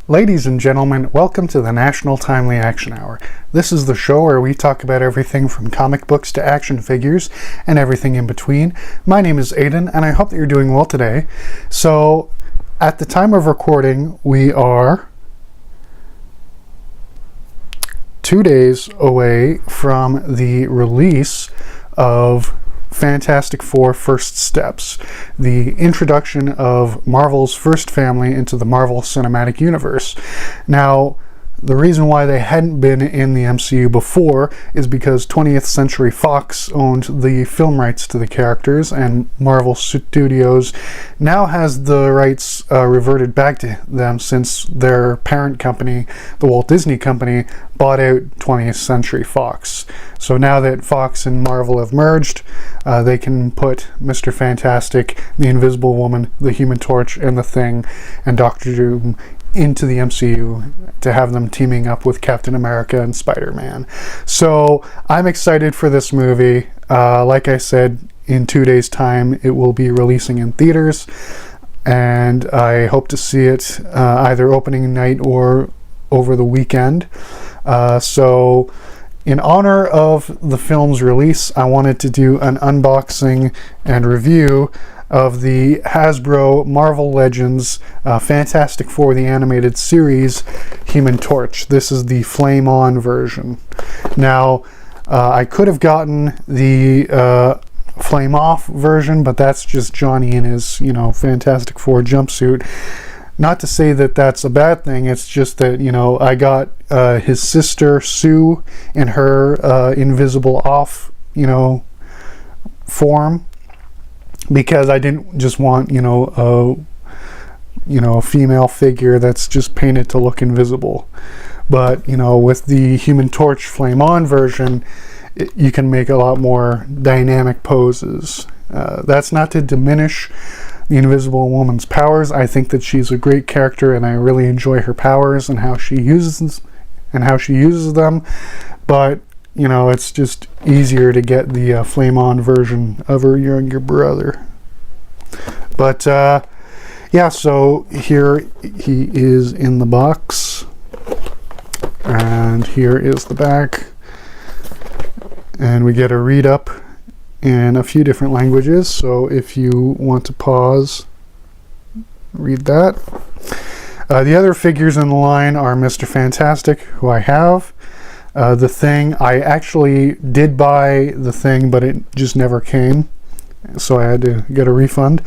Ladies and gentlemen, welcome to the National Timely Action Hour. This is the show where we talk about everything from comic books to action figures and everything in between. My name is Aiden, and I hope that you're doing well today. So, at the time of recording, we are 2 days away from the release of Fantastic Four First Steps, the introduction of Marvel's first family into the Marvel Cinematic Universe. Now, the reason why they hadn't been in the MCU before is because 20th Century Fox owned the film rights to the characters, and Marvel Studios now has the rights reverted back to them since their parent company, the Walt Disney Company, bought out 20th Century Fox. So now that Fox and Marvel have merged, they can put Mr. Fantastic, the Invisible Woman, the Human Torch, and the Thing, and Doctor Doom into the MCU to have them teaming up with Captain America and Spider-Man. So I'm excited for this movie. Like I said, in 2 days' time it will be releasing in theaters, and I hope to see it either opening night or over the weekend. So in honor of the film's release, I wanted to do an unboxing and review of the Hasbro Marvel Legends Fantastic Four the Animated Series Human Torch. This is the Flame On version. Now, I could have gotten the Flame Off version, but that's just Johnny in his, Fantastic Four jumpsuit. Not to say that that's a bad thing, it's just that, I got his sister Sue in her Invisible Off, form, because I didn't just want, a female figure that's just painted to look invisible. But, with the Human Torch Flame On version, you can make a lot more dynamic poses. That's not to diminish the Invisible Woman's powers. I think that she's a great character, and I really enjoy her powers and how she uses them. But it's just easier to get the Flame On version of her younger brother. But yeah, so here he is in the box, and here is the back, and we get a read up in a few different languages. So if you want to pause, read that. The other figures in the line are Mr. Fantastic, who I have. The Thing, I actually did buy the Thing, but it just never came, so I had to get a refund.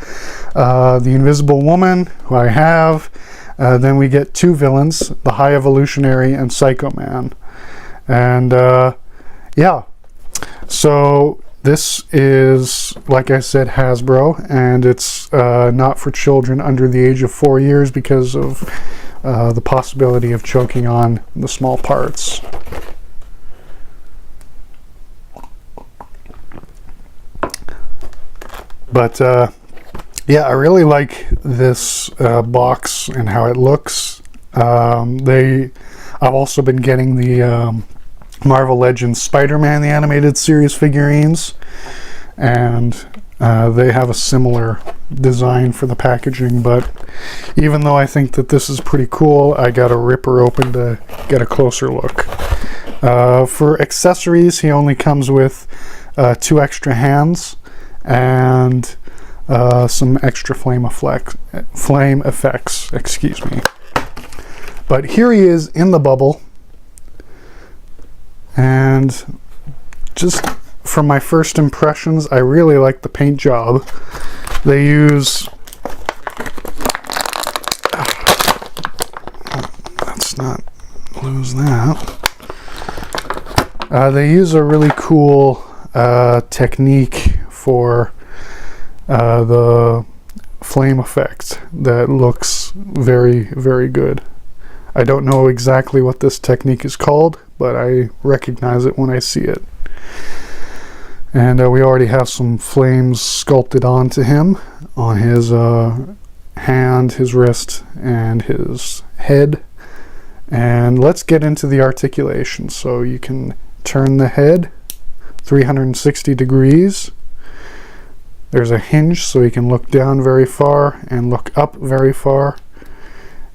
The Invisible Woman, who I have. Then we get two villains, the High Evolutionary and Psycho Man. And yeah, so this is, like I said, Hasbro, and it's not for children under the age of 4 years because of the possibility of choking on the small parts. But yeah, I really like this box and how it looks. I've also been getting the Marvel Legends Spider-Man the Animated Series figurines, and they have a similar design for the packaging. But even though I think that this is pretty cool, I got to rip her open to get a closer look. For accessories, he only comes with 2 extra hands and some extra flame effects, excuse me. But here he is in the bubble, and just from my first impressions, I really like the paint job. They use let's not lose that. They use a really cool technique for the flame effect that looks very, very good. I don't know exactly what this technique is called, but I recognize it when I see it. And we already have some flames sculpted onto him, on his hand, his wrist, and his head. And let's get into the articulation. So you can turn the head 360 degrees. There's a hinge so you can look down very far and look up very far.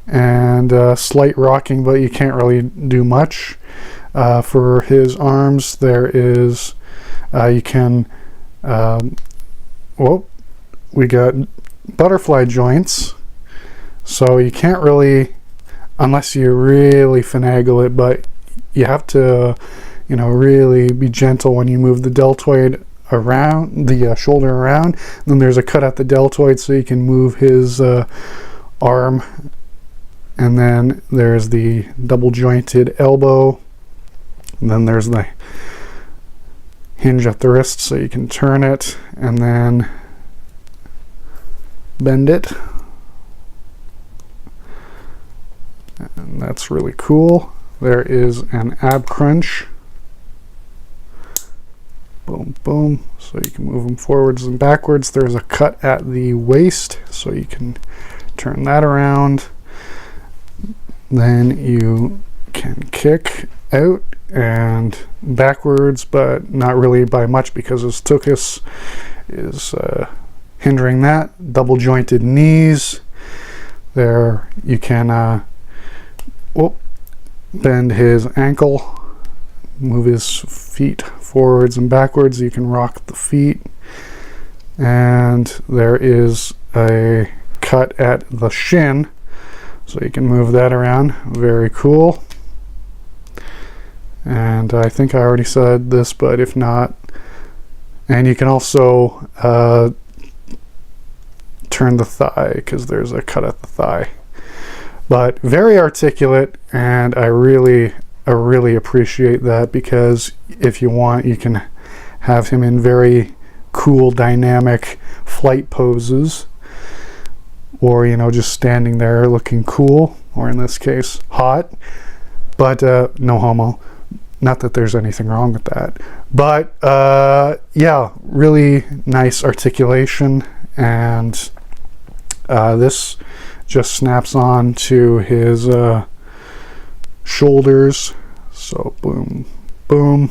and slight rocking, but you can't really do much. For his arms, there is you can we got butterfly joints, so you can't really, unless you really finagle it, but you have to, you know, really be gentle when you move the deltoid around, the shoulder around. Then there's a cut at the deltoid so you can move his arm. And then there's the double jointed elbow. And then there's the hinge at the wrist so you can turn it and then bend it. And that's really cool. There is an ab crunch. Boom, boom. So you can move them forwards and backwards. There's a cut at the waist, so you can turn that around. Then you can kick out and backwards, but not really by much because his tuchus is hindering that. Double jointed knees. There you can bend his ankle, move his feet forwards and backwards. You can rock the feet. And there is a cut at the shin, so you can move that around. Very cool. And I think I already said this, but if not, and you can also turn the thigh because there's a cut at the thigh. But very articulate, and I really appreciate that, because if you want, you can have him in very cool dynamic flight poses, or, you know, just standing there looking cool, or in this case hot. But no homo, not that there's anything wrong with that, but yeah, really nice articulation. And this just snaps on to his shoulders, so boom, boom.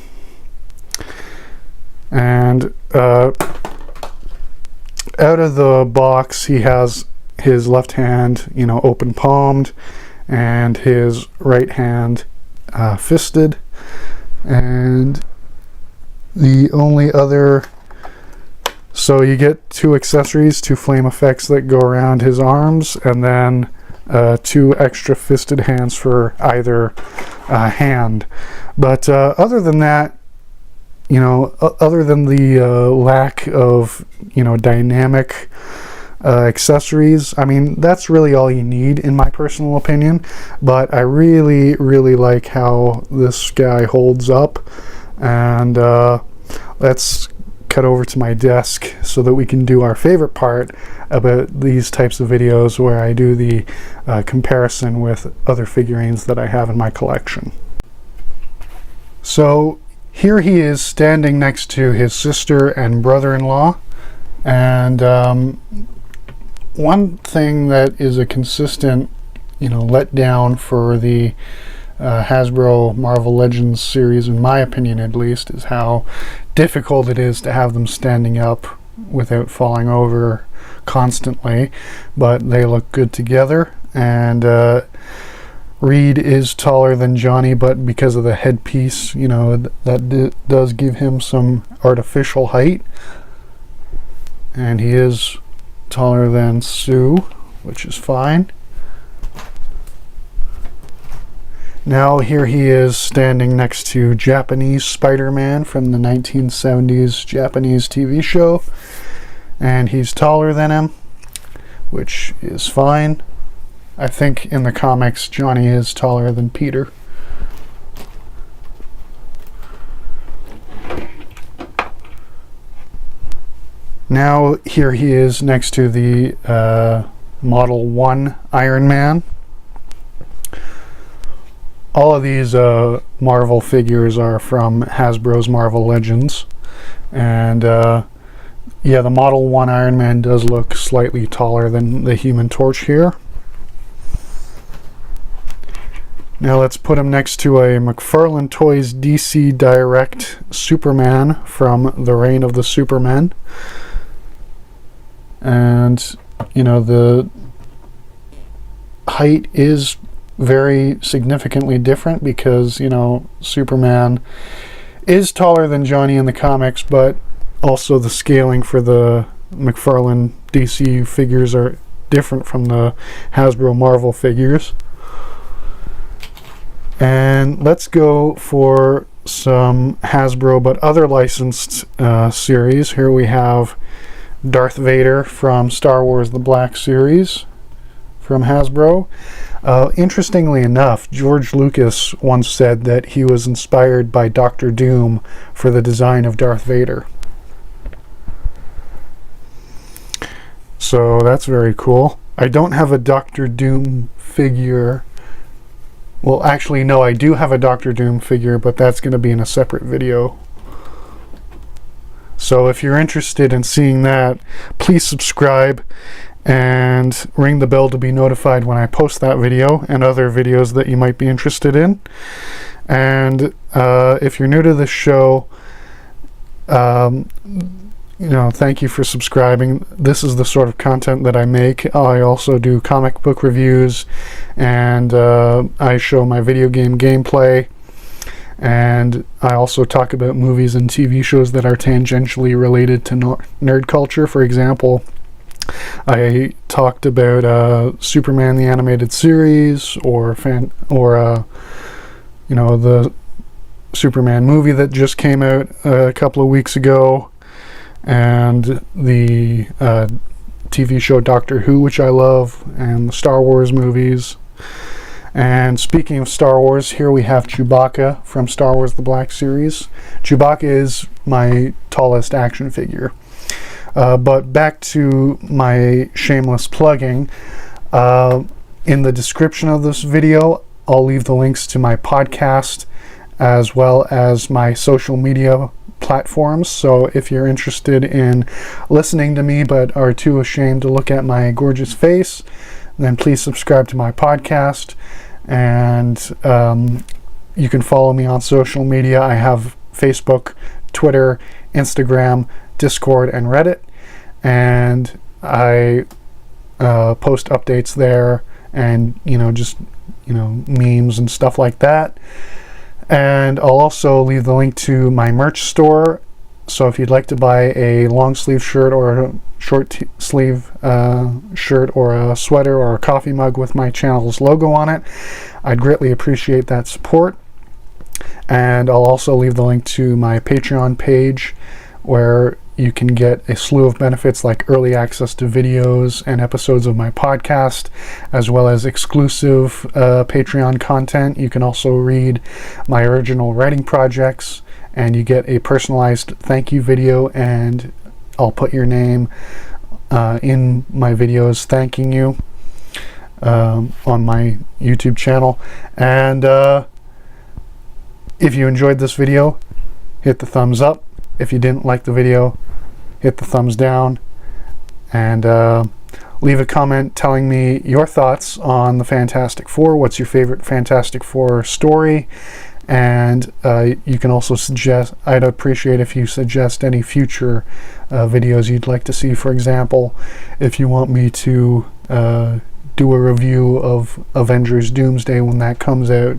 And out of the box, he has his left hand, you know, open palmed, and his right hand fisted. And the only other, so you get two accessories, two flame effects that go around his arms, and then two extra fisted hands for either hand. But other than that, you know, other than the lack of, you know, dynamic accessories, I mean, that's really all you need in my personal opinion. But I really like how this guy holds up. And let's cut over to my desk so that we can do our favorite part about these types of videos, where I do the comparison with other figurines that I have in my collection. So here he is standing next to his sister and brother-in-law. And one thing that is a consistent, you know, letdown for the Hasbro Marvel Legends series, in my opinion at least, is how difficult it is to have them standing up without falling over constantly. But they look good together. And Reed is taller than Johnny, but because of the headpiece, you know, that does give him some artificial height. And he is taller than Sue, which is fine. Now here he is standing next to Japanese Spider-Man from the 1970s Japanese TV show, and he's taller than him, which is fine. I think in the comics Johnny is taller than Peter. Now here he is next to the Model 1 Iron Man. All of these Marvel figures are from Hasbro's Marvel Legends. And yeah, the Model 1 Iron Man does look slightly taller than the Human Torch here. Now let's put him next to a McFarlane Toys DC Direct Superman from the Reign of the Supermen. And, you know, height is very significantly different because, you know, Superman is taller than Johnny in the comics, but also the scaling for the McFarlane DC figures are different from the Hasbro Marvel figures. And let's go for some Hasbro but other licensed series. Here we have Darth Vader from Star Wars The Black Series from Hasbro. Interestingly enough, George Lucas once said that he was inspired by Doctor Doom for the design of Darth Vader. So that's very cool. I don't have a Doctor Doom figure. Well, actually, no, I do have a Doctor Doom figure, but that's going to be in a separate video. So if you're interested in seeing that, please subscribe and ring the bell to be notified when I post that video and other videos that you might be interested in. And if you're new to this show, you know, thank you for subscribing. This is the sort of content that I make. I also do comic book reviews, and I show my video game gameplay, and I also talk about movies and TV shows that are tangentially related to nerd culture. For example, I talked about Superman the Animated Series, or you know, the Superman movie that just came out a couple of weeks ago, and the TV show Doctor Who, which I love, and the Star Wars movies. And speaking of Star Wars, here we have Chewbacca from Star Wars The Black Series. Chewbacca is my tallest action figure. But back to my shameless plugging. In the description of this video, I'll leave the links to my podcast as well as my social media platforms. So if you're interested in listening to me but are too ashamed to look at my gorgeous face, then please subscribe to my podcast. And you can follow me on social media. I have Facebook, Twitter, Instagram, Discord, and Reddit, and I post updates there, and just memes and stuff like that. And I'll also leave the link to my merch store. So if you'd like to buy a long sleeve shirt or a short sleeve shirt or a sweater or a coffee mug with my channel's logo on it, I'd greatly appreciate that support. And I'll also leave the link to my Patreon page, where you can get a slew of benefits like early access to videos and episodes of my podcast, as well as exclusive Patreon content. You can also read my original writing projects, and you get a personalized thank you video, and I'll put your name in my videos thanking you on my YouTube channel. And if you enjoyed this video, hit the thumbs up. If you didn't like the video, hit the thumbs down, and leave a comment telling me your thoughts on the Fantastic Four. What's your favorite Fantastic Four story? And you can also suggest, I'd appreciate if you suggest any future videos you'd like to see. For example, if you want me to do a review of Avengers Doomsday when that comes out.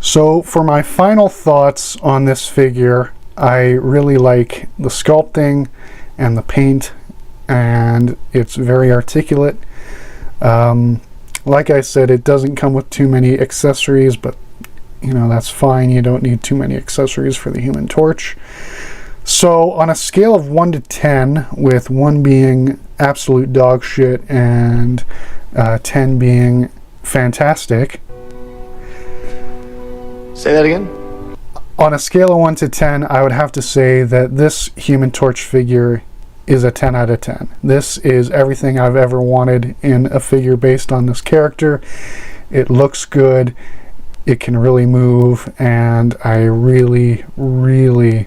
So for my final thoughts on this figure, I really like the sculpting and the paint, and it's very articulate. Like I said, it doesn't come with too many accessories, but that's fine. You don't need too many accessories for the Human Torch. So on a scale of 1 to 10, with 1 being absolute dog shit and 10 being fantastic. Say that again? On a scale of 1 to 10, I would have to say that this Human Torch figure is a 10 out of 10. This is everything I've ever wanted in a figure based on this character. It looks good, it can really move, and I really, really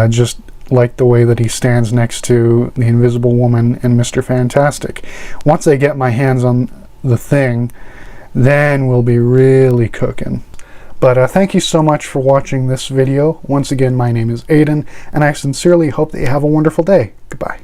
just like the way that he stands next to the Invisible Woman and Mr. Fantastic. Once I get my hands on the thing, then we'll be really cooking. But thank you so much for watching this video. Once again, my name is Aiden, and I sincerely hope that you have a wonderful day. Goodbye.